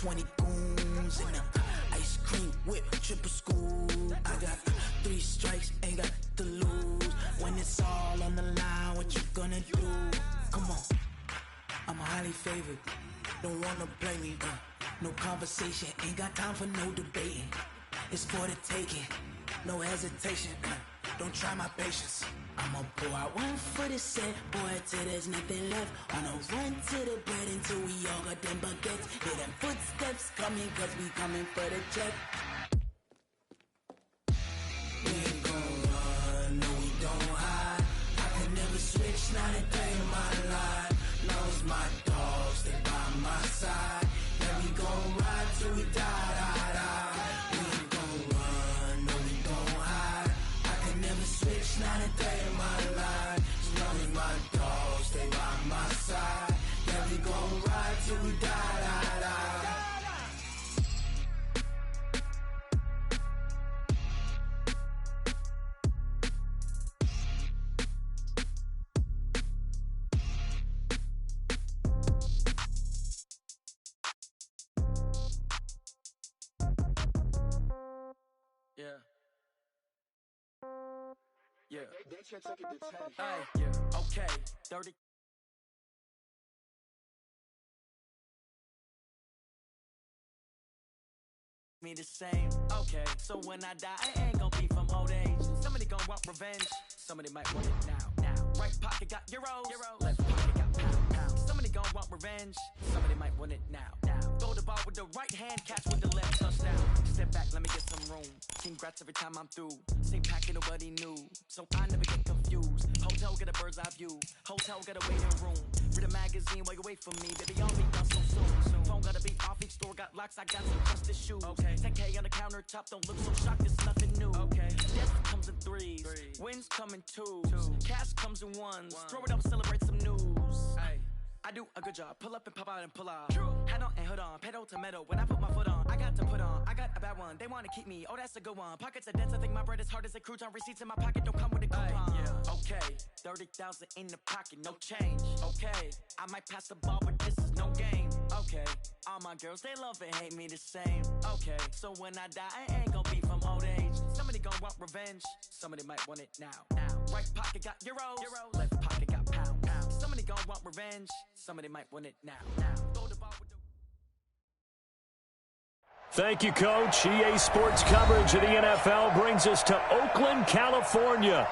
20 goons in them. Ice cream whip, triple scoop. I got 3 strikes, ain't got to lose. When it's all on the line, what you gonna do? Come on, I'm highly favored. Don't wanna play me, no conversation, ain't got time for no debating. It's for the taking, no hesitation. Don't try my patience. I'ma pour out one for the set, boy, till there's nothing left. On a run to the bread until we all got them baguettes. Hear them footsteps coming, cause we coming for the check. We ain't gon' run, no we don't hide. I can never switch, not a day in my life. Now it's my dogs, they by my side. Yeah, we gon' ride till we die, die, die. We ain't gon' run, no we don't hide. I can never switch, not a day in my life. As long as my dogs, they by my side. Yeah, we gon' ride till we die, die, die. Yeah. Yeah. Okay. 30. Me the same. Okay. So when I die, I ain't gonna be from old age. Somebody gonna want revenge. Somebody might want it now. Right pocket got euros. Left pocket got pound. Somebody gonna want revenge. Somebody might want it now. Throw the ball with the right hand, catch with the left, touchdown. Step back, let me get some room. Congrats every time I'm through. Same packet, nobody knew, so I never get confused. Hotel get a bird's eye view. Hotel get a waiting room. Read a magazine while you wait for me. Baby, I'll be done so soon. Phone gotta be off, each store got locks. I got some trusted shoes. Okay. 10K on the countertop, don't look so shocked. It's nothing new. Okay. Death comes in threes. Wins come in twos. Cash comes in ones. Throw it up, celebrate some news. Ay. I do a good job, pull up and pop out and pull out. Hat on and hood on, pedal to metal. When I put my foot on, I got to put on. I got a bad one, they wanna keep me. Oh, that's a good one. Pockets are dense, I think my bread is hard as a crouton. Receipts in my pocket don't come with a coupon. Yeah. Okay, 30,000 in the pocket, no change. Okay, I might pass the ball, but this is no game. Okay, all my girls, they love and hate me the same. Okay, so when I die, I ain't gonna be from old age. Somebody gon' want revenge, somebody might want it now. Right pocket got euros. Left pocket got pound. Somebody gon' want revenge, somebody might want it now. Throw the ball with the... Thank you, Coach. EA Sports coverage of the NFL brings us to Oakland, California.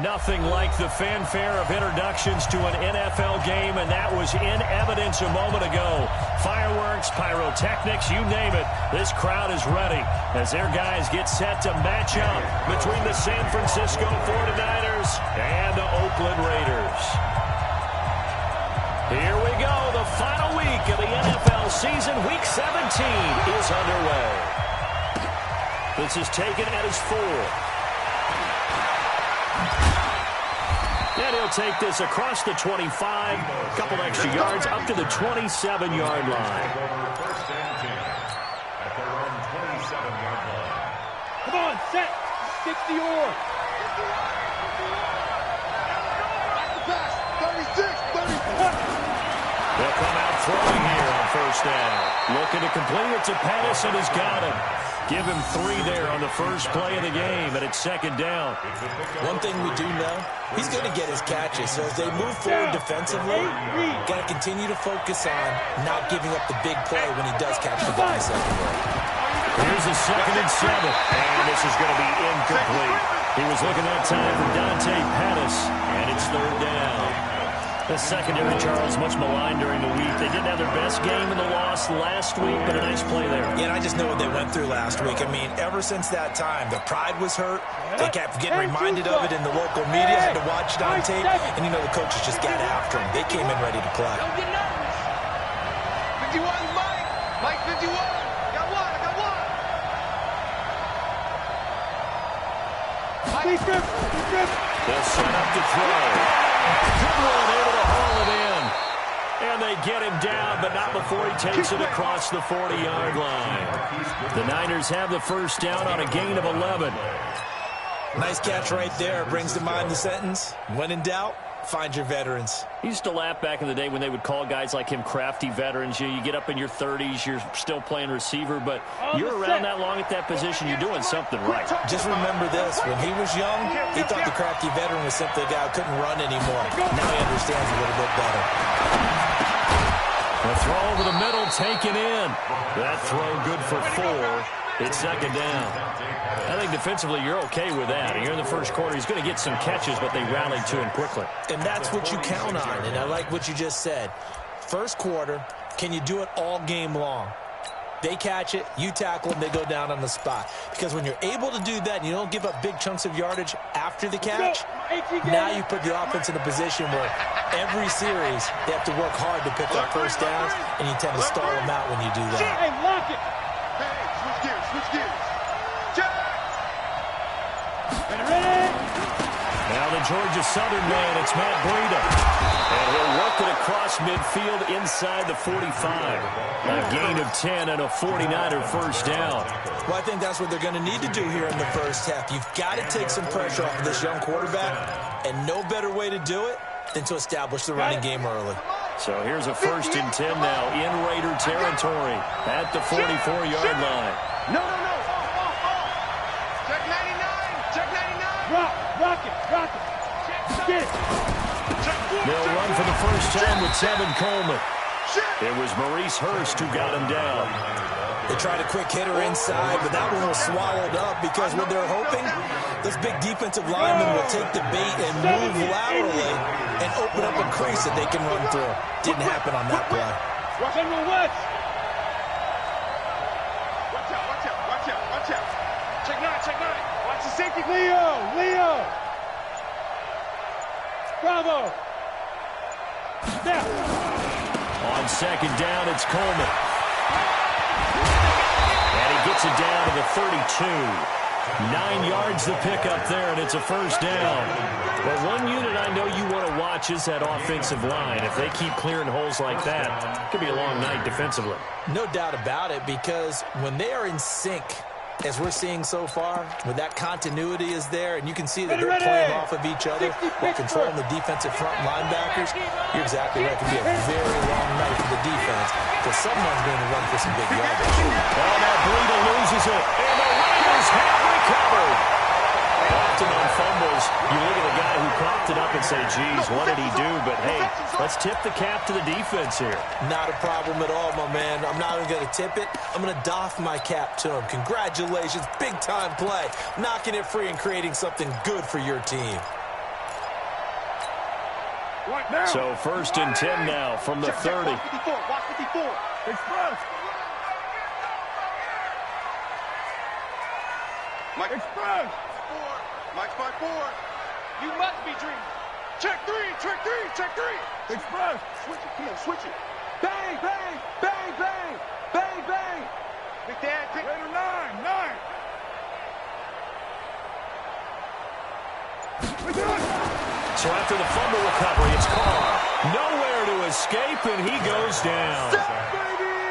Nothing like the fanfare of introductions to an NFL game, and that was in evidence a moment ago. Fireworks, pyrotechnics, you name it. This crowd is ready as their guys get set to match up between the San Francisco 49ers and the Oakland Raiders. Here we go. The final week of the NFL season, Week 17, is underway. This is taken at his 4. And he'll take this across the 25, a couple extra yards, up to the 27-yard line. Come on, set. 60 or. They'll come out throwing here on first down. Looking to complete it to Pettis, and he's got him. Give him 3 there on the first play of the game, and it's second down. One thing we do know, he's going to get his catches. So as they move forward defensively, got to continue to focus on not giving up the big play when he does catch the ball in secondary. Here's a 2nd and 7, and this is going to be incomplete. He was looking that time for Dante Pettis, and it's 3rd down. The secondary, Charles, much maligned during the week. They didn't have their best game in the loss last week, but a nice play there. Yeah, and I just know what they went through last week. I mean, ever since that time, their pride was hurt. They kept getting reminded of it in the local media, had to watch it on tape, and you know the coaches just got after them. They came in ready to play. 51, Mike! Mike 51! Got one, I got one! They'll set up to throw. Good one, able to haul it in. And they get him down, but not before he takes it across the 40-yard line. The Niners have the first down on a gain of 11. Nice catch right there. Brings to mind the sentence, when in doubt, Find your veterans. He used to laugh back in the day when they would call guys like him crafty veterans. You get up in your 30s, you're still playing receiver, but you're around that long at that position, you're doing something right. Just remember this. When he was young, he thought the crafty veteran was simply a guy who couldn't run anymore. Now he understands a little bit better. The throw over the middle, taken in. That throw good for 4. It's second down. I think defensively you're okay with that. Here in the first quarter, he's going to get some catches, but they rallied to him quickly. And that's what you count on, and I like what you just said. First quarter, can you do it all game long? They catch it, you tackle them, they go down on the spot. Because when you're able to do that and you don't give up big chunks of yardage after the catch, now you put the offense in a position where every series they have to work hard to pick up first downs, and you tend to stall them out when you do that. Hey, lock it. Hey, switch gears, switch gears. Check. Now the Georgia Southern man, it's Matt Breida. And he'll work it across midfield inside the 45. A gain of 10 and a 49er first down. Well, I think that's what they're going to need to do here in the first half. You've got to take some pressure off of this young quarterback, and no better way to do it than to establish the running game early. So here's a 1st and 10 now in Raider territory at the 44-yard line. No. Check 99. Check 99. Rock it. Get it. They'll run for the first time with Tevin Coleman. It was Maurice Hurst who got him down. They tried a quick hitter inside, but that one was swallowed up because what they're hoping, those big defensive linemen will take the bait and move laterally and open up a crease that they can run through. Didn't happen on that play. Watch out, West. Watch out. Check 9. Watch the safety. Leo. Bravo. Step. On second down, it's Coleman. And he gets it down to the 32. 9 yards to pick up there, and it's a first down. But one unit I know you want to watch is that offensive line. If they keep clearing holes like that, it could be a long night defensively. No doubt about it, because when they are in sync, as we're seeing so far, when that continuity is there, and you can see that they're playing off of each other while controlling the defensive front linebackers, you're exactly right. It can be a very long night for the defense because someone's going to run for some big yardage. Oh, now Breida loses it, and the Raiders have recovered. Often on fumbles, you look at the guy who coughed it up and say, geez, what did he do? But, hey, let's tip the cap to the defense here. Not a problem at all, my man. I'm not even going to tip it. I'm going to doff my cap to him. Congratulations. Big-time play. Knocking it free and creating something good for your team. So 1st and 10 now from the 30. Watch 54. Express. Mike 5-4. You must be dreaming. Check 3. Express. Switch it. Come on, switch it. Bang. Big Dad, pick. Raider 9. So after the fumble recovery, it's Carr. Nowhere to escape, and he goes down.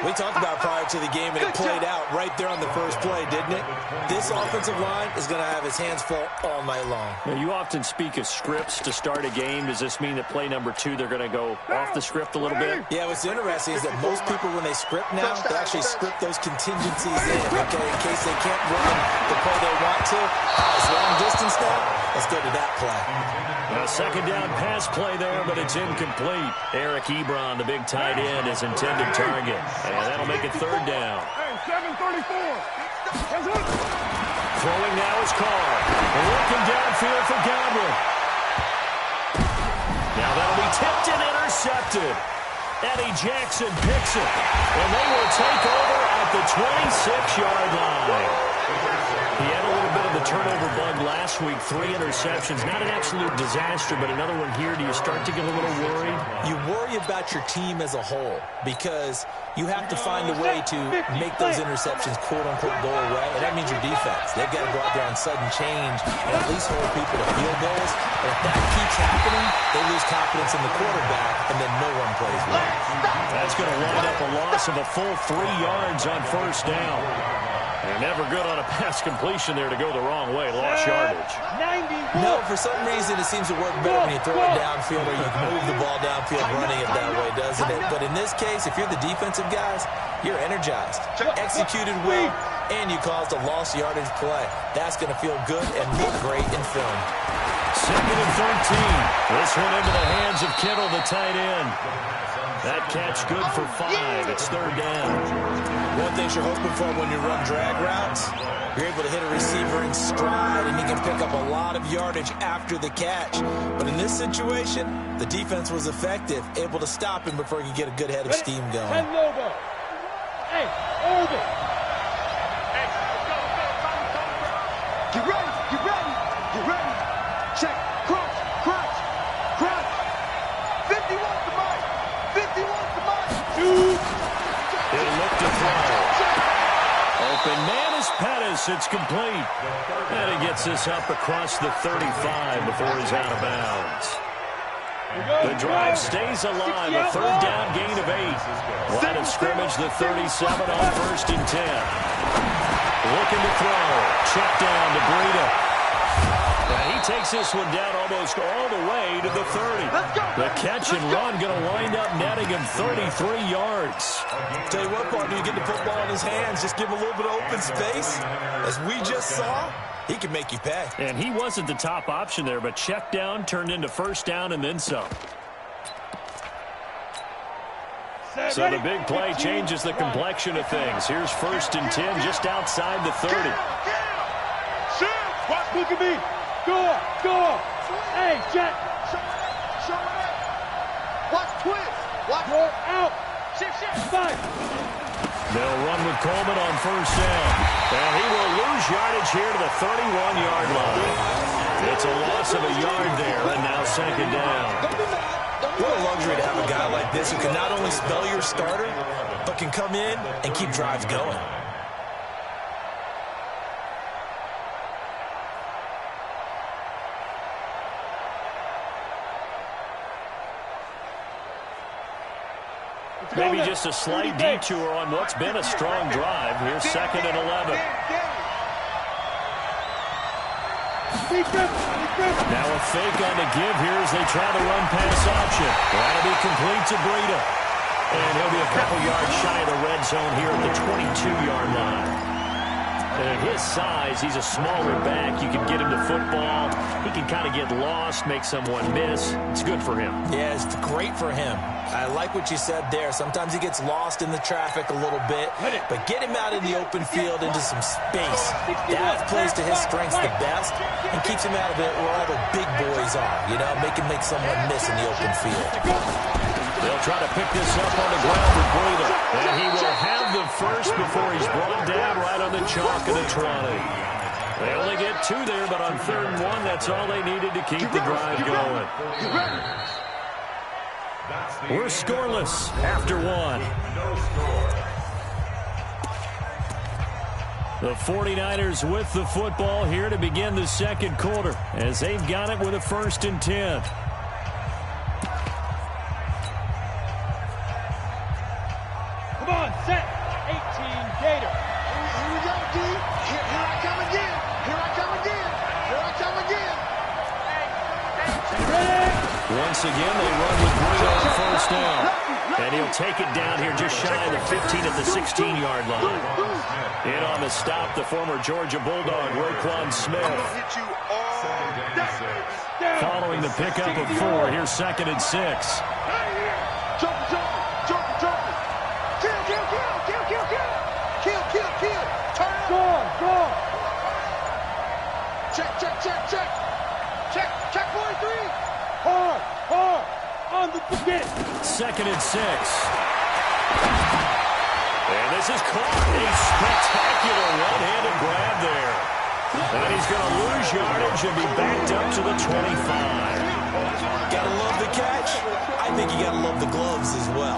We talked about prior to the game, and it played out right there on the first play, didn't it? This offensive line is going to have his hands full all night long. Now, you often speak of scripts to start a game. Does this mean that play number 2, they're going to go off the script a little bit? Yeah, what's interesting is that most people, when they script now, they actually script those contingencies in, okay, in case they can't run the play they want to. It's long distance now. Let's go to that play. A second down pass play there, but it's incomplete. Eric Ebron, the big tight end, is intended target. And that'll make it 3rd down. Hey, 734. Throwing now is Carr. Looking downfield for Godwin. Now that'll be tipped and intercepted. Eddie Jackson picks it. And they will take over at the 26-yard line. He had a little bit of the turnover bug last week. 3 interceptions. Not an absolute disaster, but another one here. Do you start to get a little worried? You worry about your team as a whole because you have to find a way to make those interceptions, quote-unquote, go away, and that means your defense. They've got to go out there on sudden change and at least hold people to field goals. And if that keeps happening, they lose confidence in the quarterback, and then no one plays well. That's going to wind up a loss of a full 3 yards on 1st down. And never good on a pass completion there to go the wrong way. Lost yardage. 90. No, for some reason it seems to work better when you throw it downfield or you can move the ball downfield running it that way, doesn't it? But in this case, if you're the defensive guys, you're energized, executed well, and you caused a lost yardage play. That's going to feel good and look great in film. 2nd and 13. This one into the hands of Kittle, the tight end. That catch good for 5. It's 3rd down. One thing you're hoping for when you run drag routes, you're able to hit a receiver in stride, and he can pick up a lot of yardage after the catch. But in this situation, the defense was effective, able to stop him before he could get a good head of steam going. 10 logo. Hey, over. Hey, go. Get ready. Get ready. Check. Crunch. 50 wants the mic. He'll look to throw. Open man is Pettis. It's complete. And he gets this up across the 35 before he's out of bounds. The drive stays alive. A 3rd down gain of 8. Line of scrimmage, the 37 on 1st and 10. Looking to throw. Check down to Breida. And he takes this one down almost all the way to the 30. The catch and run going to wind up netting him 33 yards. Tell you what, partner, you get the football in his hands, just give him a little bit of open space. As we just saw, he can make you pay. And he wasn't the top option there, but check down turned into 1st down and then some. So the big play changes the complexion of things. Here's 1st and 10 just outside the 30. Look at me. Go. Hey, Jack. Show it. Watch twist. Watch. Go out. Shift. 5. They'll run with Coleman on 1st down. And he will lose yardage here to the 31-yard line. It's a loss of a yard there, and now 2nd down. What a luxury to have a guy like this who can not only spell your starter, but can come in and keep drives going. Maybe just a slight detour on what's been a strong drive. Here's 2nd and 11. Now a fake on the give here as they try to run pass option. That'll be complete to Breida. And he'll be a couple yards shy of the red zone here at the 22-yard line. And at his size, he's a smaller back. You can get him to football. He can kind of get lost, make someone miss. It's good for him. Yeah, it's great for him. I like what you said there. Sometimes he gets lost in the traffic a little bit, but get him out in the open field into some space. That plays to his strengths the best and keeps him out of it where all the big boys are, you know, make someone miss in the open field. They'll try to pick this up on the ground with Breida. And he will have the first before he's brought down right on the chalk of the 20. They only get 2 there, but on 3rd and 1, that's all they needed to keep the drive going. We're scoreless after 1. The 49ers with the football here to begin the 2nd quarter as they've got it with a 1st and 10. Come on, set. 18 Gator. Here we go, D. Here I come again. Once again, they run with Breida on 1st down. And he'll take it down here just shy of the 15 at the 16-yard line. In on the stop, the former Georgia Bulldog, Roquan Smith. Following the pickup of 4, here's 2nd and 6. Kill. Turn. Go. Check 43. Hard. On the forget. 2nd and 6. And this is caught. A spectacular one-handed grab there. And he's going to lose yardage and be backed up to the 25. Gotta love the catch. I think you gotta love the gloves as well.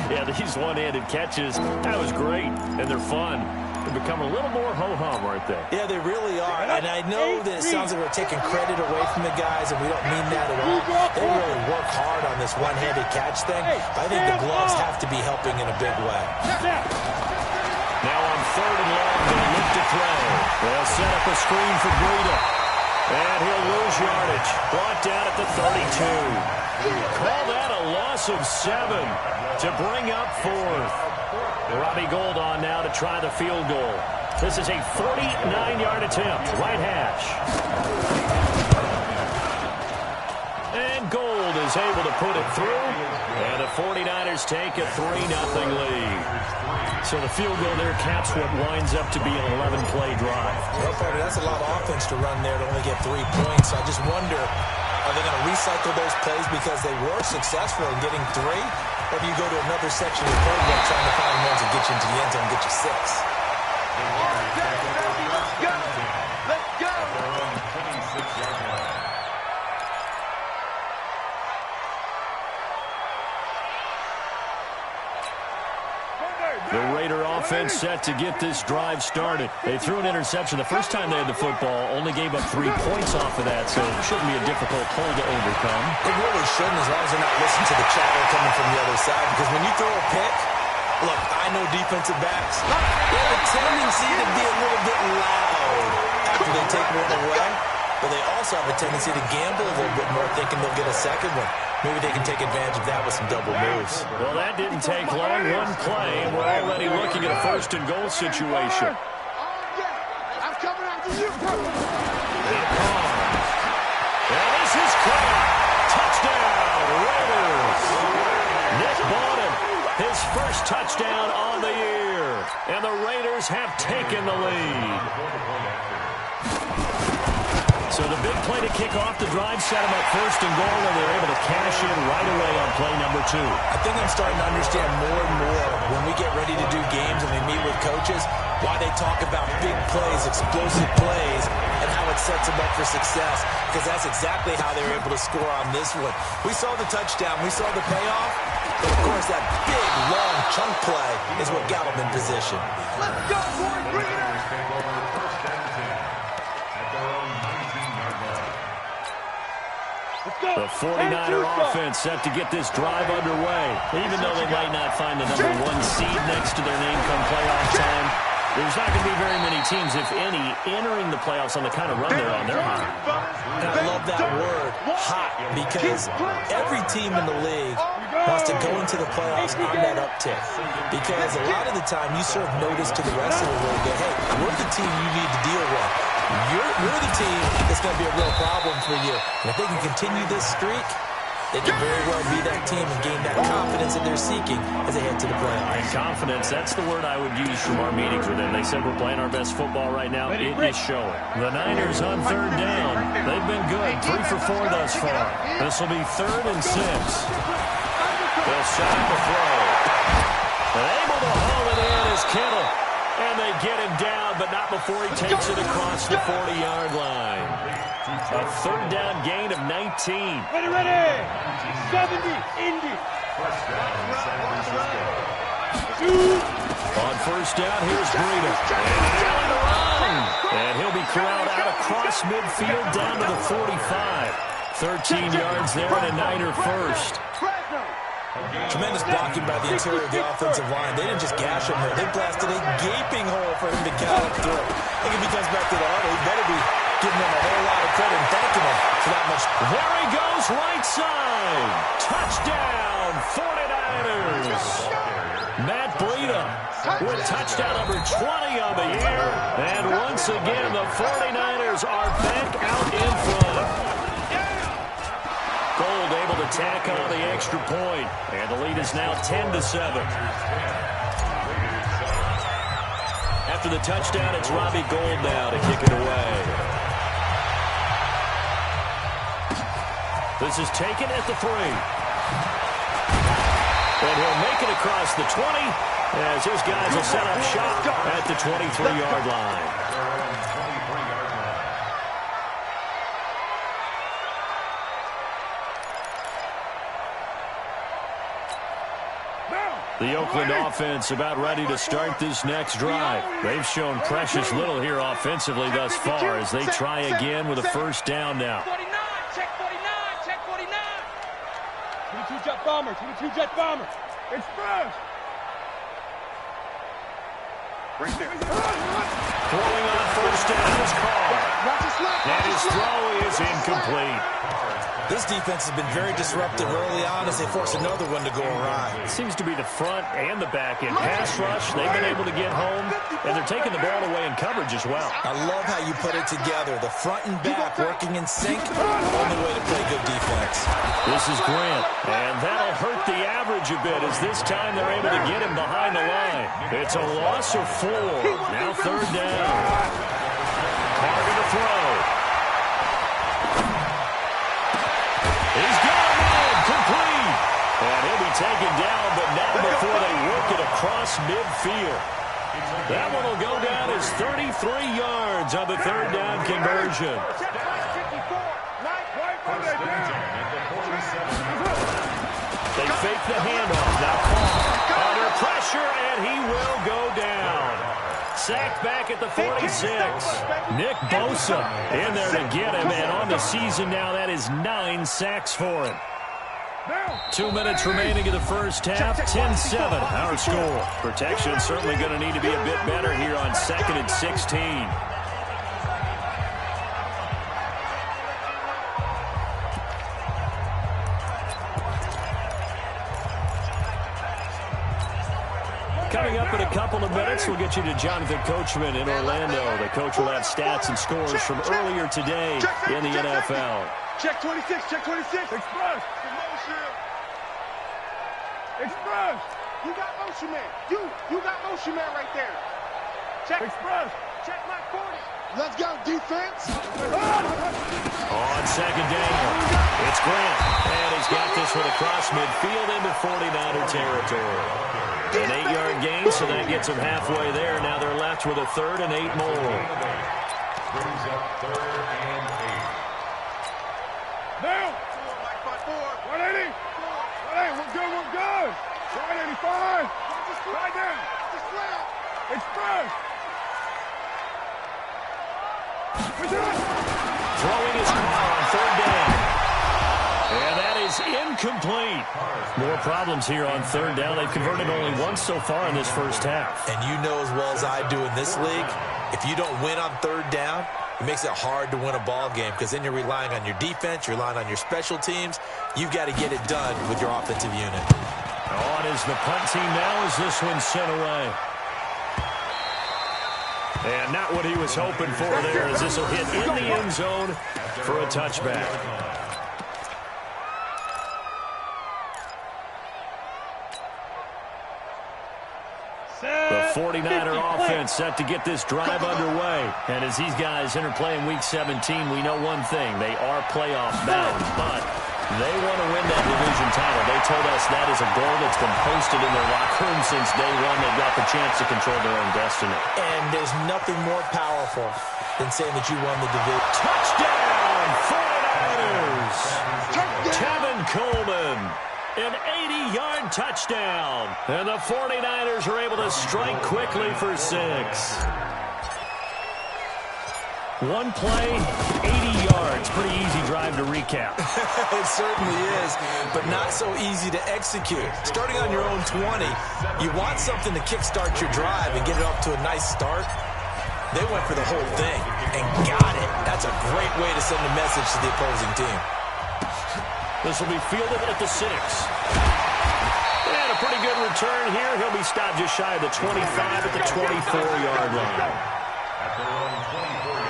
Yeah, these one-handed catches, that was great. And they're fun. They become a little more ho-hum, aren't they? Yeah, they really are. And I know that it sounds like we're taking credit away from the guys, and we don't mean that at all. They really work hard on this one-handed catch thing. But I think the gloves have to be helping in a big way. Now on third and long. They look to throw. They'll set up a screen for Breida. And he'll lose yardage. Brought down at the 32. Call that a loss of 7 to bring up 4th. Robbie Gould on now to try the field goal. This is a 49-yard attempt. Right hash. And Gould is able to put it through. And the 49ers take a 3-0 lead. So the field goal there caps what winds up to be an 11-play drive. Well, partner, that's a lot of offense to run there to only get 3 points. I just wonder, are they going to recycle those plays because they were successful in getting 3? Or do you go to another section of the playbook trying to find ones that get you into the end zone and get you 6? Let's go! Let's go! The Raider offense set to get this drive started. They threw an interception the first time they had the football, only gave up 3 points off of that, so it shouldn't be a difficult hole to overcome. It really shouldn't, as long as they're not listening to the chatter coming from the other side, because when you throw a pick, look, I know defensive backs, they have a tendency to be a little bit loud after they take one away, but they also have a tendency to gamble a little bit more, thinking they'll get a second one. Maybe they can take advantage of that with some double moves. Well, that didn't take long. One play, and we're already looking at a 1st and goal situation. I'm coming after you, bro. And this is caught. Touchdown, Raiders. Nick Bawden, his first touchdown on the year. And the Raiders have taken the lead. So the big play to kick off the drive set them up 1st and goal, and they're able to cash in right away on play number 2. I think I'm starting to understand more and more when we get ready to do games and we meet with coaches why they talk about big plays, explosive plays, and how it sets them up for success, because that's exactly how they were able to score on this one. We saw the touchdown. We saw the payoff. But, of course, that big, long chunk play is what got them in position. Let's go, boys. Bring it on. The 49er offense set to get this drive underway. Even though they might not find the number 1 seed next to their name come playoff time, there's not going to be very many teams, if any, entering the playoffs on the kind of run they're on. They're hot. And I love that word, hot, because every team in the league wants to go into the playoffs on that uptick. Because a lot of the time you serve notice to the rest of the league that, hey, we're the team you need to deal with. You're the team that's going to be a real problem for you. And if they can continue this streak, they can very well be that team and gain that confidence that they're seeking as they head to the playoffs. And confidence, that's the word I would use from our meetings with them. They said we're playing our best football right now. It is showing. The Niners on 3rd down. They've been good. 3 for 4 thus far. This will be 3rd and 6. They'll set up a throw. And able to haul it in is Kittle. And they get him down, but not before he takes it across the 40-yard line. A 3rd down gain of 19. Ready. 70, Indy. On 1st down, here's Breida. And he'll be corralled out across midfield down to the 45. 13 yards there and a Niner first. Tremendous blocking by the interior of the offensive line. They didn't just gash him there. They blasted a gaping hole for him to gallop through. I think if he comes back to the huddle, he better be giving them a whole lot of credit and thanking them for that much. There he goes, right side. Touchdown, 49ers. Matt Breida with touchdown number 20 on the year. And once again, the 49ers are back out in front. Gould able to tack on the extra point. And the lead is now 10-7. After the touchdown, it's Robbie Gould now to kick it away. This is taken at the 3. And he'll make it across the 20 as his guys will set up shop at the 23-yard line. The Oakland offense about ready to start this next drive. They've shown precious little here offensively thus far as they try again with a 1st down now. 49, check 49, check 49. 22 jet bomber, 22 jet bomber. It's first. Right there. Throwing on first down is Carr. And his throw is incomplete. This defense has been very disruptive early on as they force another one to go awry. It seems to be the front and the back end. Pass rush, they've been able to get home, and they're taking the ball away in coverage as well. I love how you put it together. The front and back working in sync. Only way to play good defense. This is Grant, and that'll hurt the average a bit as this time they're able to get him behind the line. It's a loss of 4. Now third down. Carr to the throw. He's got him, complete. And he'll be taken down, but not before they work it across midfield. That one will go down as 33 yards on the third down conversion. They fake the handoff. Now Carr under pressure, and he will go down. Sacked back at the 46. Nick Bosa in there to get him, and on the season now, that is 9 sacks for him. 2 minutes remaining in the first half, 10-7 our score. Protection certainly going to need to be a bit better here on 2nd and 16. Coming up in a couple of minutes, we'll get you to Jonathan Coachman in Orlando. The coach will have stats and scores from earlier today in the NFL. Check 26, check 26. Express. Express. You got motion man. You got motion man right there. Check. Express. Check my 40. Let's go, defense. On second down, it's Grant. And he's got this one across midfield into 49er territory. An 8-yard gain, so that gets them halfway there. Now they're left with a 3rd and 8 more. Brings up 3rd and 8. Now. 180. 180. We're good. We're good. 185. Right down. Express. Throwing his car on 3rd down. And that is incomplete. More problems here on 3rd down. They've converted only once so far in this first half. And you know as well as I do in this league, if you don't win on 3rd down, it makes it hard to win a ball game because then you're relying on your defense, you're relying on your special teams. You've got to get it done with your offensive unit. On is the punt team now as this one's sent away. And not what he was hoping for there as this will hit in the end zone for a touchback. The 49er offense set to get this drive underway. And as these guys enter play in Week 17, we know one thing. They are playoff bound, but they want to win that division title. They told us that is a goal that's been posted in their locker room since day one. They've got the chance to control their own destiny. And there's nothing more powerful than saying that you won the division. Touchdown, 49ers! Tevin Coleman. An 80-yard touchdown. And the 49ers are able to strike quickly for 6. One play, 80 yards. Pretty easy drive to recap. It certainly is, but not so easy to execute. Starting on your own 20, you want something to kickstart your drive and get it off to a nice start. They went for the whole thing and got it. That's a great way to send a message to the opposing team. This will be fielded at the 6. And a pretty good return here. He'll be stopped just shy of the 25 at the 24-yard line. At their own 24-yard line.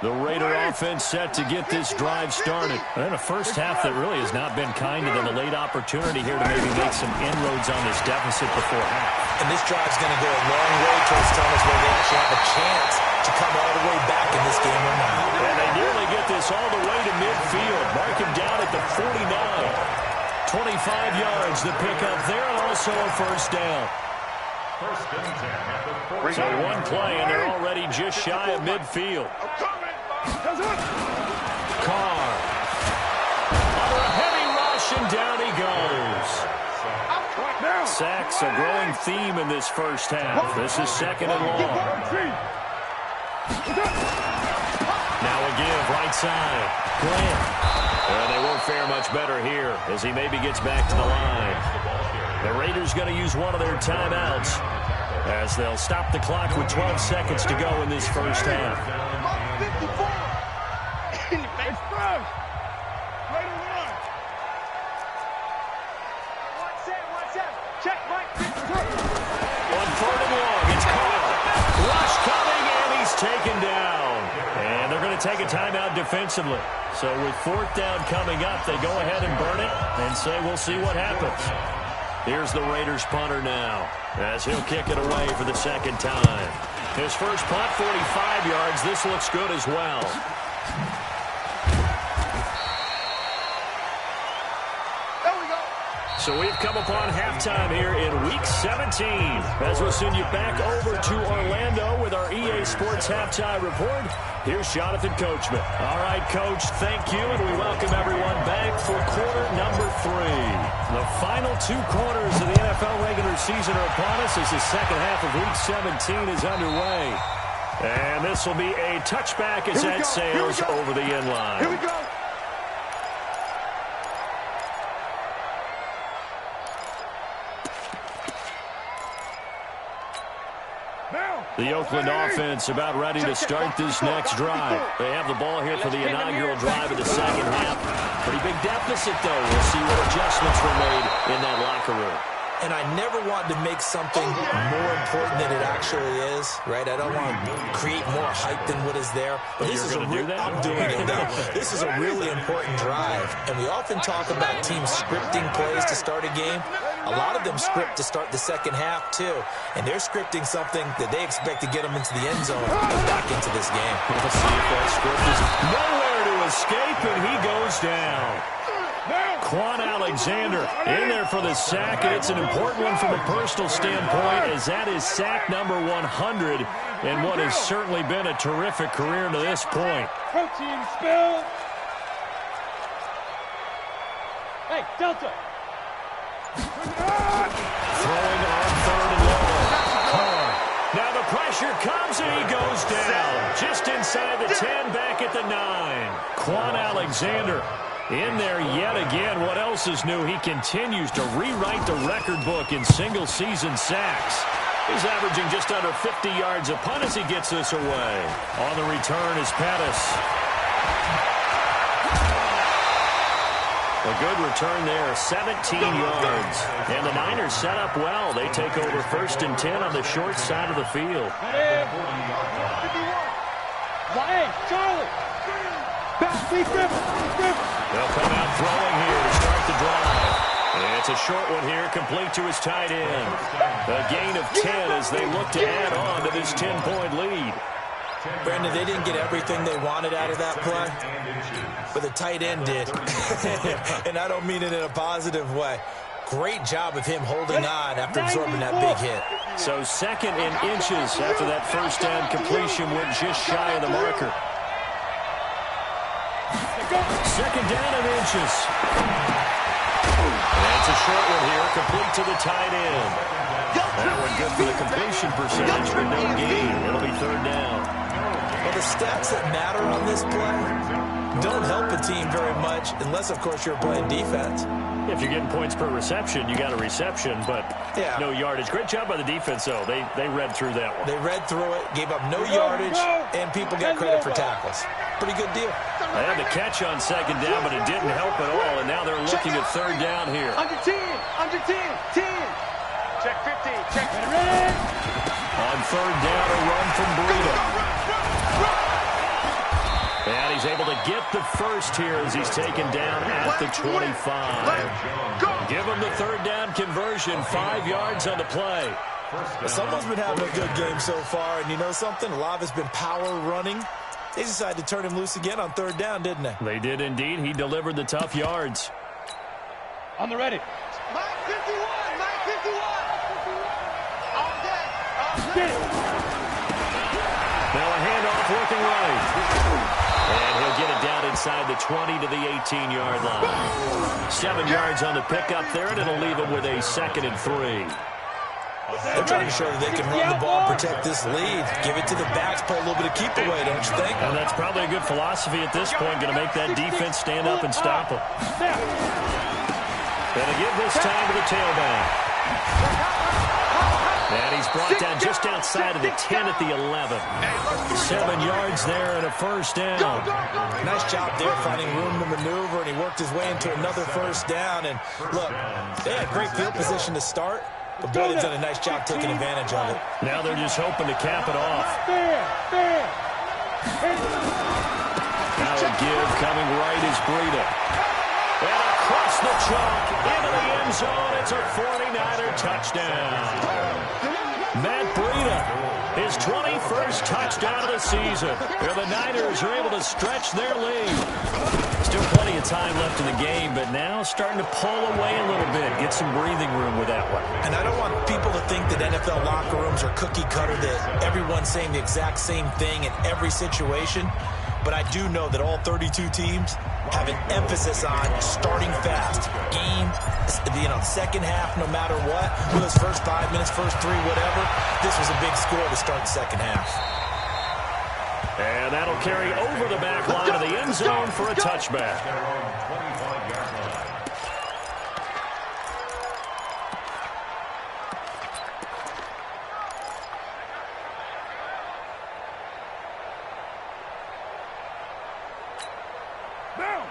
The Raider offense set to get this drive started. And a first half that really has not been kind of them. A late opportunity here to maybe make some inroads on this deficit before half. And this drive's going to go a long way towards telling us whether they actually have a chance to come all the way back in this game or not. And they nearly get this all the way to midfield. Mark him down at the 49. 25 yards to pick up there, and also a first down. So one play, and they're already just shy of midfield. Carr. Under a heavy rush, and down he goes. Sacks, a growing theme in this first half. This is 2nd and long. Now a give, right side. Grant. And they won't fare much better here as he maybe gets back to the line. The Raiders going to use one of their timeouts as they'll stop the clock with 12 seconds to go in this first half. On 3rd and long, it's caught. Rush coming, and he's taken down. And they're going to take a timeout defensively. So with 4th down coming up, they go ahead and burn it and say we'll see what happens. Here's the Raiders punter now as he'll kick it away for the 2nd time. His first punt, 45 yards. This looks good as well. So we've come upon halftime here in Week 17 as we'll send you back over to Orlando with our EA Sports Halftime Report. Here's Jonathan Coachman. All right, Coach, thank you, and we welcome everyone back for quarter number 3. The final 2 quarters of the NFL regular season are upon us as the second half of Week 17 is underway. And this will be a touchback as that sails over the end line. Here we go. The Oakland offense about ready to start this next drive. They have the ball here for the inaugural drive of the second half. Pretty big deficit, though. We'll see what adjustments were made in that locker room. And I never want to make something more important than it actually is, right? I don't want to create more hype than what is there. But this is I'm doing it now. This is a really important drive. And we often talk about teams scripting plays to start a game. A lot of them script to start the second half, too. And they're scripting something that they expect to get them into the end zone and back into this game. We'll see if that script is nowhere to escape, and he goes down. Quan Alexander in there for the sack, and it's an important one from a personal standpoint as that is sack number 100 in what has certainly been a terrific career to this point. Protein spill. Hey, Delta. Throwing on 3rd and long. Carr. Now the pressure comes, and he goes down. Just inside the 10, back at the 9. Quan Alexander in there yet again. What else is new? He continues to rewrite the record book in single-season sacks. He's averaging just under 50 yards a punt as he gets this away. On the return is Pettis. A good return there, 17 yards. And the Niners set up well. They take over 1st and 10 on the short side of the field. Hey, Charlie. They'll come out throwing here to start the drive. And it's a short one here, complete to his tight end. A gain of 10 as they look to add on to this 10-point lead. Brandon, they didn't get everything they wanted out of that play, but the tight end did. And I don't mean it in a positive way. Great job of him holding on after absorbing that big hit. So 2nd and inches after that first down completion went just shy of the marker. 2nd down and inches. And it's a short one here, complete to the tight end. That one good for the completion percentage, but no gain. It'll be 3rd down. Well, the stats that matter on this play don't help a team very much unless, of course, you're playing defense. If you're getting points per reception, you got a reception, but no yardage. Great job by the defense, though. They read through that one. They read through it, gave up no yardage, and people got credit for tackles. Pretty good deal. They had the catch on 2nd down, but it didn't help at all, and now they're looking at 3rd down here. Under 10, 10. Check 15, check. On 3rd down, a run from Breida. And he's able to get the first here as he's taken down at the 25. Give him the 3rd down conversion, 5 yards on the play. Well, someone's been having a good game so far, and you know something? A lot of it's been power running. They decided to turn him loose again on 3rd down, didn't they? They did indeed. He delivered the tough yards. On the ready. Mike 51. All day. Now a handoff looking right. And he'll get it down inside the 20 to the 18-yard line. 7 yards on the pickup there, and it'll leave him with a 2nd and 3. They're trying to show that they can run the ball, protect this lead. Give it to the backs, play a little bit of keep away, don't you think? And that's probably a good philosophy at this point, going to make that defense stand up and stop them. Going to give this time to the tailback. And he's brought down just outside of the 10 at the 11. 7 yards there and a first down. Nice job there finding room to maneuver, and he worked his way into another first down. And look, they had great field position to start, but boy, they've done a nice job taking advantage of it. Now they're just hoping to cap it off. Now a give coming right is Breida. And across the chalk into the end zone. It's a 49er touchdown. Matt Breida, his 21st touchdown of the season. Where the Niners are able to stretch their lead. Still plenty of time left in the game, but now starting to pull away a little bit. Get some breathing room with that one. And I don't want people to think that NFL locker rooms are cookie cutter, that everyone's saying the exact same thing in every situation. But I do know that all 32 teams have an emphasis on starting fast. Game, second half, no matter what. Those first 5 minutes, first 3, whatever. This was a big score to start the second half. And that'll carry over the back line of the end zone for a touchback.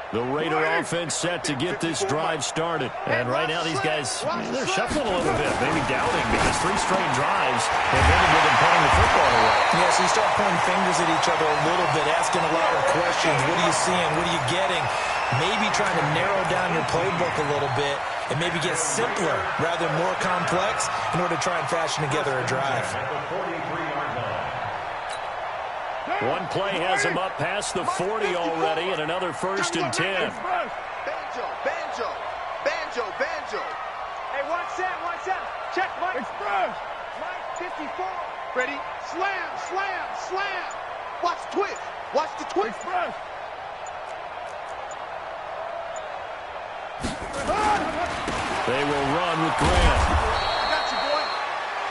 The Raider offense set to get this drive started. And right now these guys, they're shuffling a little bit, maybe doubting, because 3 straight drives have ended with them putting the football away. Yeah, so you start pointing fingers at each other a little bit, asking a lot of questions. What are you seeing? What are you getting? Maybe trying to narrow down your playbook a little bit and maybe get simpler rather than more complex in order to try and fashion together a drive. One play has him up past the 40 already, and another 1st and 10. Banjo. Hey, watch that. Check, Mike. Express. Mike, 54. Ready? Slam. Watch the twist. Express. They will run with Grant. Got you, boy.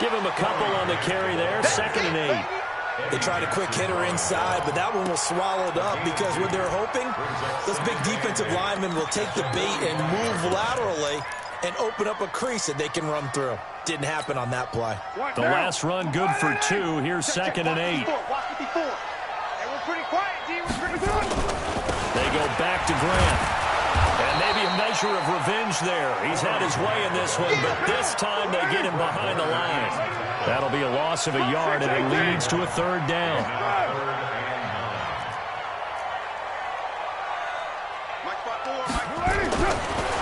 Give him a couple on the carry there, 2nd and 8. They tried a quick hitter inside, but that one was swallowed up because what they're hoping, those big defensive linemen will take the bait and move laterally and open up a crease that they can run through. Didn't happen on that play. The last run good for 2. Here's 2nd and 8. Watch 54. Hey, we're pretty quiet, D. We're pretty quiet. They go back to Grant. And maybe a measure of revenge there. He's had his way in this one, but this time they get him behind the line. That'll be a loss of a yard, and it leads to a 3rd down.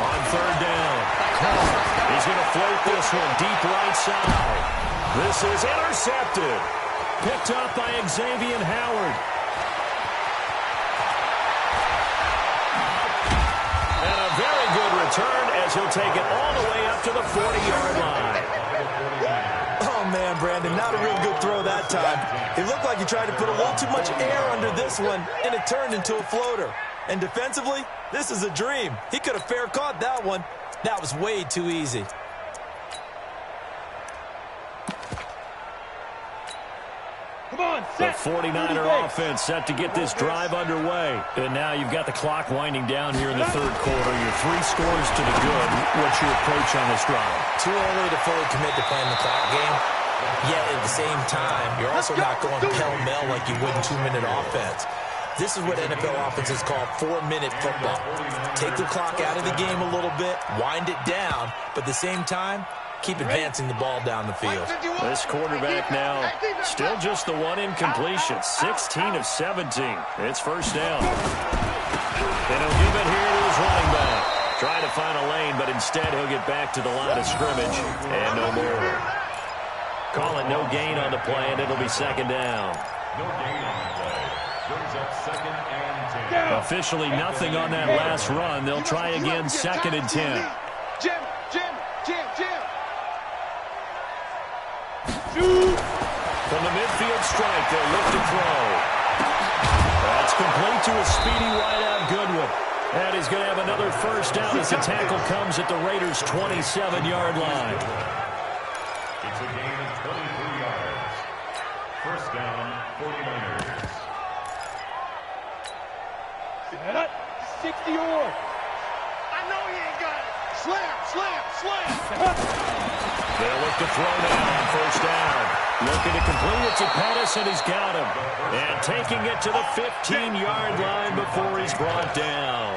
On 3rd down, Carr is going to float this one deep right side. This is intercepted. Picked up by Xavier Howard. And a very good return as he'll take it all the way up to the 40-yard line. Oh, man, Brandon, not a real good throw that time. It looked like he tried to put a little too much air under this one, and it turned into a floater. And defensively, this is a dream. He could have fair caught that one. That was way too easy. Come on, the 49er offense set to get this drive underway. And now you've got the clock winding down here in the 3rd quarter. You're 3 scores to the good. What's your approach on this drive? Too early to fully commit to playing the clock game. Yet at the same time, you're also not going pell-mell like you would in 2-minute offense. This is what NFL offenses call 4-minute football. Take the clock out of the game a little bit, wind it down, but at the same time, keep advancing the ball down the field. This quarterback now, still just the one incompletion, 16 of 17. It's 1st down. And he'll give it here to his running back. Try to find a lane, but instead he'll get back to the line of scrimmage, and no more. Call it no gain on the play, and it'll be 2nd down. No gain on the play. Brings up 2nd and 10. Officially nothing on that last run. They'll try again, 2nd and 10. Jim. From the midfield strike, they'll look to throw. That's complete to a speedy wideout Goodwin. And he's going to have another 1st down as the tackle comes at the Raiders' 27-yard line. It's a gain of 23 yards. First down, 49ers. 60 or. I know he ain't got it. Slam. They'll look to throw down on first down. Looking to complete it to Pettis, and he's got him. And taking it to the 15-yard line before he's brought down.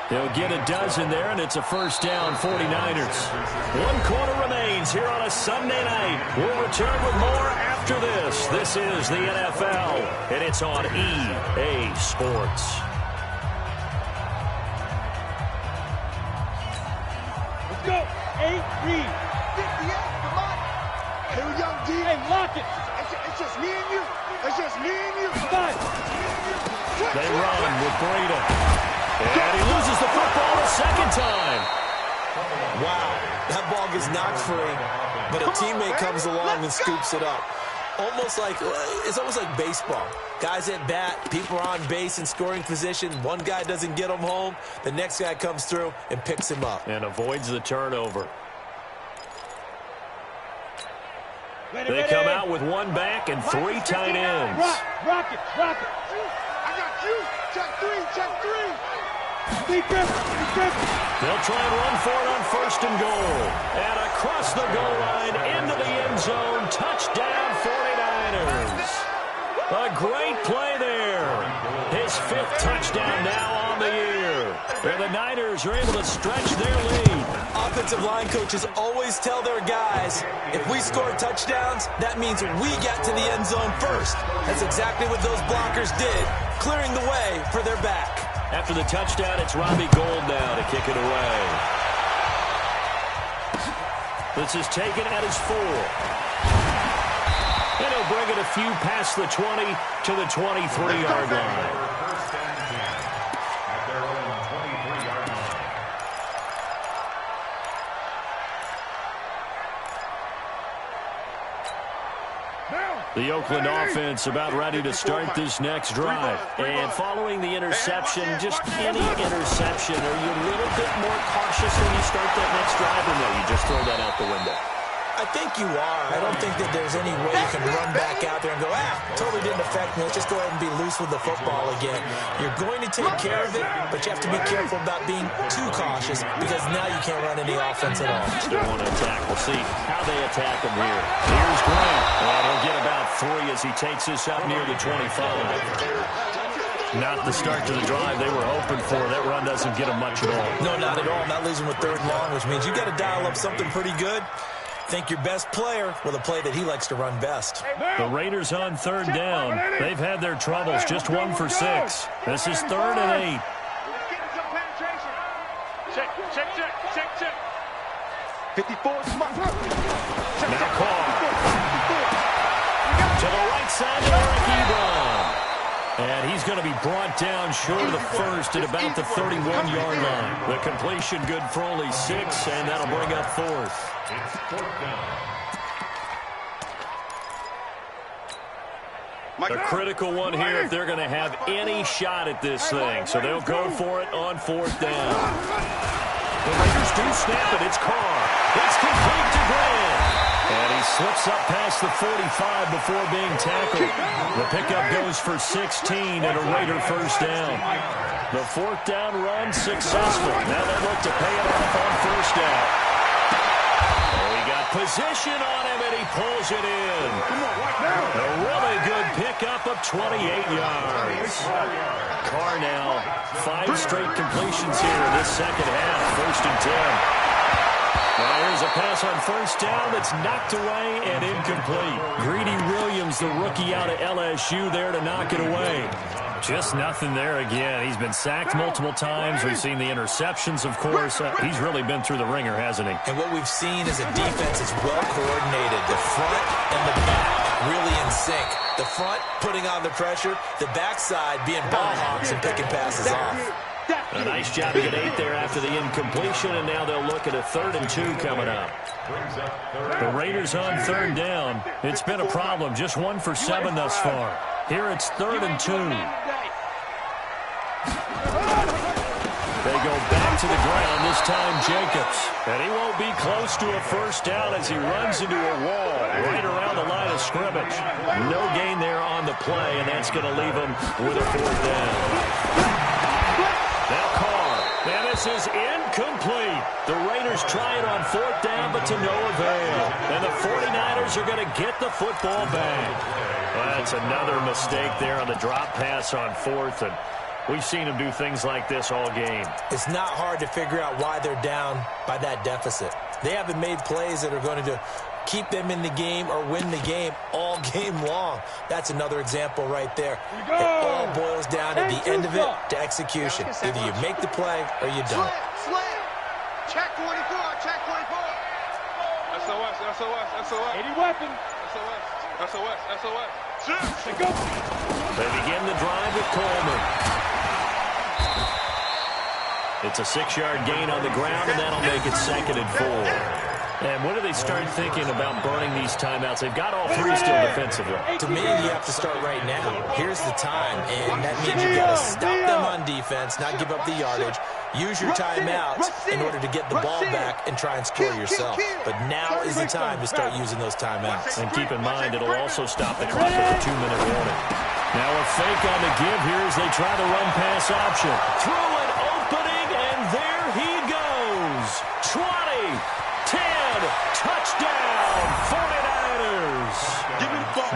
He'll get a dozen there, and it's a first down, 49ers. 1 quarter remains here on a Sunday night. We'll return with more after this. This is the NFL, and it's on EA Sports. Let's go. 8 read. 58, come on. Hey, young D. Hey, lock it. It's just me and you. It's just me and you. Five. They run with Breida. And he loses the football a second time. Wow, that ball gets knocked free, but a teammate comes along and scoops it up. It's almost like baseball. Guys at bat, people are on base in scoring position. One guy doesn't get him home. The next guy comes through and picks him up. And avoids the turnover. Ready. Come out with 1 back and 3 tight ends. Rock it. I got you. Check three. Defense. They'll try and run for it on first and goal. And across the goal line into the end zone. Touchdown 49ers. A great play there. His 5th touchdown now on the year. And the Niners are able to stretch their lead. Offensive line coaches always tell their guys, if we score touchdowns, that means we get to the end zone first. That's exactly what those blockers did, clearing the way for their back. After the touchdown, it's Robbie Gould now to kick it away. This is taken at his 4. And he'll bring it a few past the 20 to the 23-yard line. First and 10 at their own 23-yard line. The Oakland offense about ready to start this next drive. And following the interception, just any interception, are you a little bit more cautious when you start that next drive, or no, you just throw that out the window? I think you are. I don't think that there's any way you can run back out there and go, totally didn't affect me. Let's just go ahead and be loose with the football again. You're going to take care of it, but you have to be careful about being too cautious because now you can't run any offense at all. Still want to attack. We'll see how they attack him here. Here's Grant. And he'll get about 3 as he takes this up near the 25. Not the start to the drive they were hoping for. That run doesn't get him much at all. No, not at all. Not losing with 3rd and long, which means you got to dial up something pretty good. Think your best player with a play that he likes to run best. The Raiders on 3rd down. They've had their troubles. Just 1 for 6. This is 3rd and 8. Getting some penetration. Check. 54 smart. Now Carr. To the right side of Eric Ebron. And he's going to be brought down short of the first at about the 31-yard line. The completion good for only 6, and that'll bring up 4th. It's 4th down. A critical one here if they're going to have any shot at this thing. So they'll go for it on 4th down. The Raiders do snap it. It's Carr. It's complete to Grant. And he slips up past the 45 before being tackled. The pickup goes for 16 and a Raider first down. The 4th down run successful. Now they look to pay it off on 1st down. He got position on him and he pulls it in. A really good pickup of 28 yards. Carr now 5 straight completions here in this second half. 1st and 10. Now here's a pass on 1st down that's knocked away and incomplete. Greedy Williams, the rookie out of LSU, there to knock it away. Just nothing there again. He's been sacked multiple times. We've seen the interceptions, of course. He's really been through the ringer, hasn't he? And what we've seen is a defense that's well coordinated. The front and the back really in sync. The front putting on the pressure, the backside being ball hawks and picking passes off. A nice job to get 8 there after the incompletion, and now they'll look at a 3rd and 2 coming up. The Raiders on 3rd down. It's been a problem. Just 1 for 7 thus far. Here it's 3rd and 2. They go back to the ground, this time Jacobs. And he won't be close to a first down as he runs into a wall right around the line of scrimmage. No gain there on the play, and that's going to leave him with a fourth down. Now Carr, and this is incomplete. The Raiders try it on fourth down, but to no avail. And the 49ers are going to get the football back. That's another mistake there on the drop pass on fourth, and we've seen them do things like this all game. It's not hard to figure out why they're down by that deficit. They haven't made plays that are going to keep them in the game or win the game all game long. That's another example right there. It all boils down at the end of it to execution. Either you make the play or you don't. Check 24, check 24. SOS, SOS, SOS. 80 weapon. SOS, SOS, SOS. Go. They begin the drive with Coleman. It's a 6-yard gain on the ground, and that'll make it 2nd and 4. And when do they start thinking about burning these timeouts? They've got all three still defensively. To me, you have to start right now. Here's the time, and that means you've got to stop them on defense, not give up the yardage, use your timeouts in order to get the ball back and try and score yourself. But now is the time to start using those timeouts. And keep in mind, it'll also stop the clock with a 2-minute warning. Now a fake on the give here as they try the run-pass option. Through an opening, and there he goes. 20, 10, touchdown, 49ers.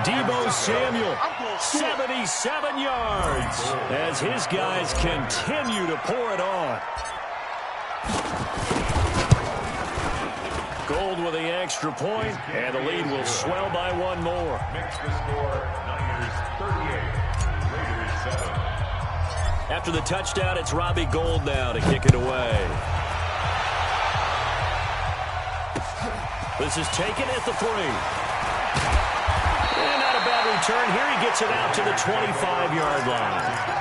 Deebo Samuel, 77 yards, as his guys continue to pour it on. Gold with the extra point, and the lead will swell by one more. Makes the score Niners 38, Raiders 7. After the touchdown, it's Robbie Gould now to kick it away. This is taken at the 3. And not a bad return. Here he gets it out to the 25-yard line.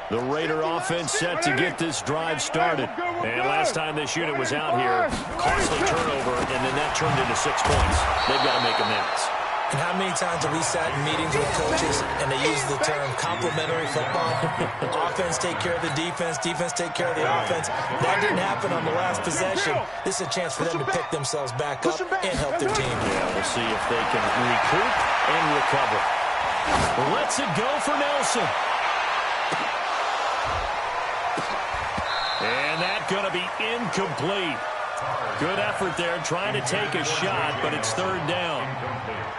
The Raider offense set to get this drive started. And last time this unit was out here, costly turnover, and then that turned into 6 points. They've got to make amends. And how many times have we sat in meetings with coaches and they use the term complementary football? Offense take care of the defense, defense take care of the offense. That didn't happen on the last possession. This is a chance for them to pick themselves back up and help their team. Yeah, we'll see if they can recoup and recover. Lets it go for Nelson. And that's going to be incomplete. Good effort there, trying to take a shot, but it's 3rd down.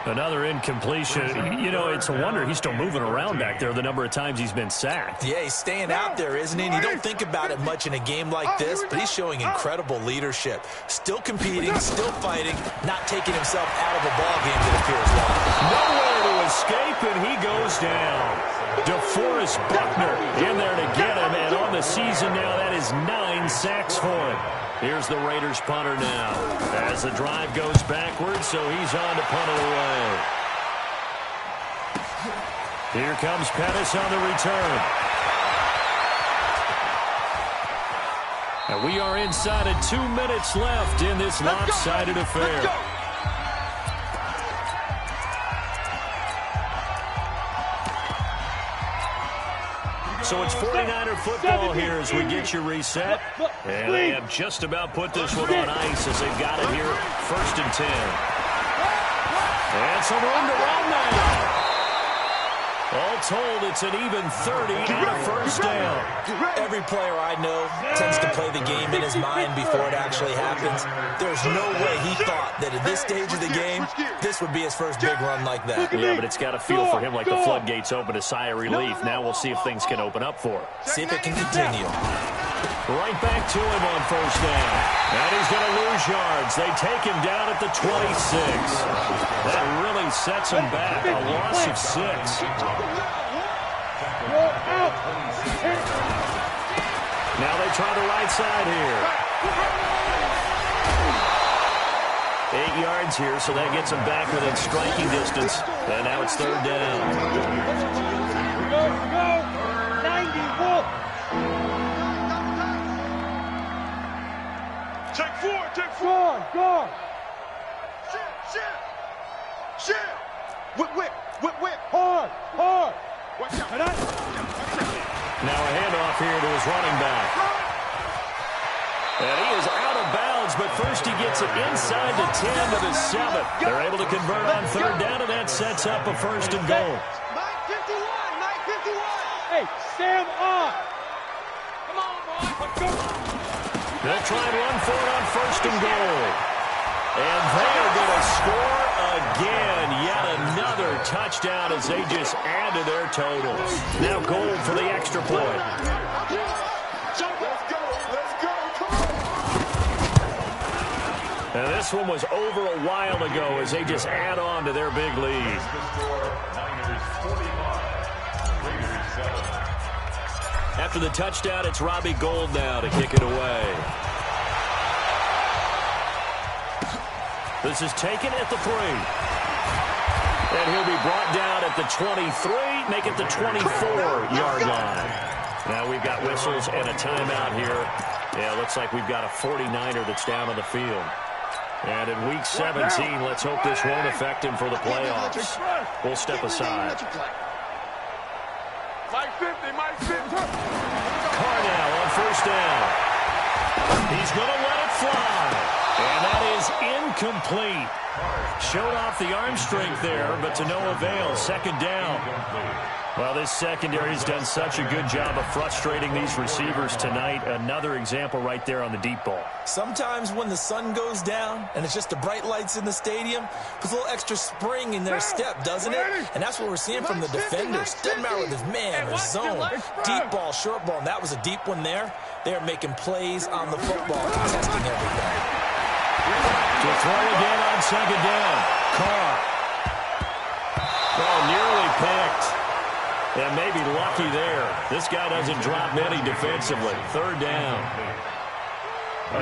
Another incompletion. You know, it's a wonder he's still moving around back there the number of times he's been sacked. Yeah, he's staying out there, isn't he? And you don't think about it much in a game like this, but he's showing incredible leadership. Still competing, still fighting, not taking himself out of a ball game that appears long. Nowhere to escape, and he goes down. DeForest Buckner in there to get him, and on the season now, that is 9 sacks for him. Here's the Raiders punter now as the drive goes backwards, so he's on to punt it away. Here comes Pettis on the return. And we are inside of 2 minutes left in this lopsided affair. So it's 49er football here as we get you reset. And they have just about put this one on ice as they've got it here. 1st and 10. And some room to run now. All told, it's an even 30 and a first down. Every player I know tends to play the game in his mind before it actually happens. There's no way he thought that at this stage of the game, this would be his first big run like that. Yeah, but it's got to feel for him like the floodgates open, a sigh of relief. Now we'll see if things can open up for him. See if it can continue. Right back to him on first down. And he's going to lose yards. They take him down at the 26. That really sets him back. A loss of 6. Now they try the right side here. 8 yards here, so that gets him back within striking distance. And now it's 3rd down. Go, 91. Take 4, take 4. Guard. Shit. Whip. Hard. Watch out. Now a handoff here to his running back. And he is out of bounds, but first he gets it inside the 10 to the 7. They're able to convert on third down, and that sets up a first and goal. 9:51. Hey, Sam on. Come on, boy. Let's go. They'll try and run for it on first and goal. And they are going to score again. Yet another touchdown as they just add to their totals. Now goal for the extra point. And this one was over a while ago as they just add on to their big lead. After the touchdown, it's Robbie Gould now to kick it away. This is taken at the 3. And he'll be brought down at the 23, make it the 24-yard line. Now we've got whistles and a timeout here. Yeah, looks like we've got a 49er that's down on the field. And in Week 17, let's hope this won't affect him for the playoffs. We'll step aside. Mike 50. Carr now on first down. He's going to let it fly. And that is incomplete. Showed off the arm strength there, but to no avail. Second down. Well, this secondary has done such a good job of frustrating these receivers tonight. Another example right there on the deep ball. Sometimes when the sun goes down and it's just the bright lights in the stadium, puts a little extra spring in their step, doesn't it? And that's what we're seeing from the defenders. Doesn't matter whether it's man or zone, deep ball, short ball, and that was a deep one there. They are making plays on the football, contesting everything. To throw again on second down. Carr. Oh, nearly picked. And maybe lucky there. This guy doesn't drop many defensively. Third down.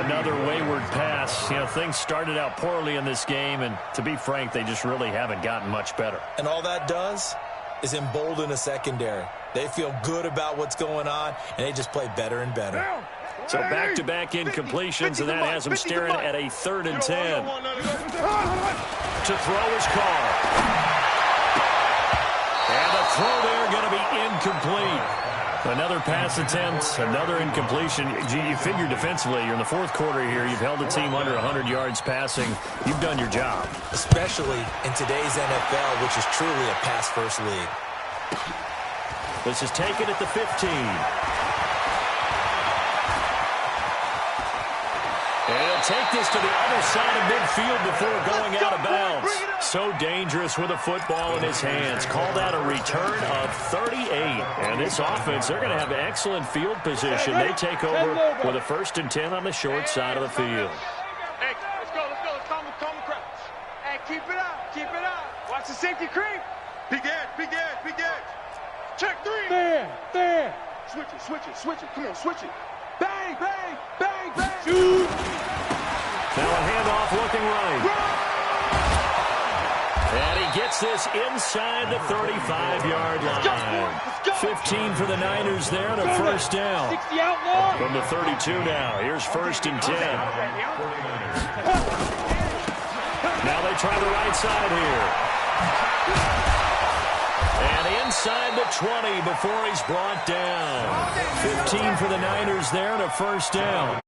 Another wayward pass. You know, things started out poorly in this game, and to be frank, they just really haven't gotten much better. And all that does is embolden a secondary. They feel good about what's going on, and they just play better and better. So back-to-back incompletions, and that has them staring at a 3rd and 10. To throw is Carr. And the throw there going to be incomplete. Another pass attempt, another incompletion. You figure defensively, you're in the fourth quarter here. You've held the team under 100 yards passing. You've done your job. Especially in today's NFL, which is truly a pass-first league. This is taken at the 15. And he'll take this to the other side of midfield before going out of bounds. So dangerous with a football in his hands. Called out a return of 38. And this offense, they're going to have excellent field position. They take over with a 1st and 10 on the short side of the field. Hey, let's go. Calm the crowds. Hey, keep it up. Watch the safety creep. Big edge. Check 3. There. Switch it. Come on, switch it. Bang. Shoot. Now a handoff looking right. And he gets this inside the 35-yard line. 15 for the Niners there and a first down. 60 out. From the 32 now. Here's 1st and 10. Now they try the right side here. And inside the 20 before he's brought down. 15 for the Niners there and a first down.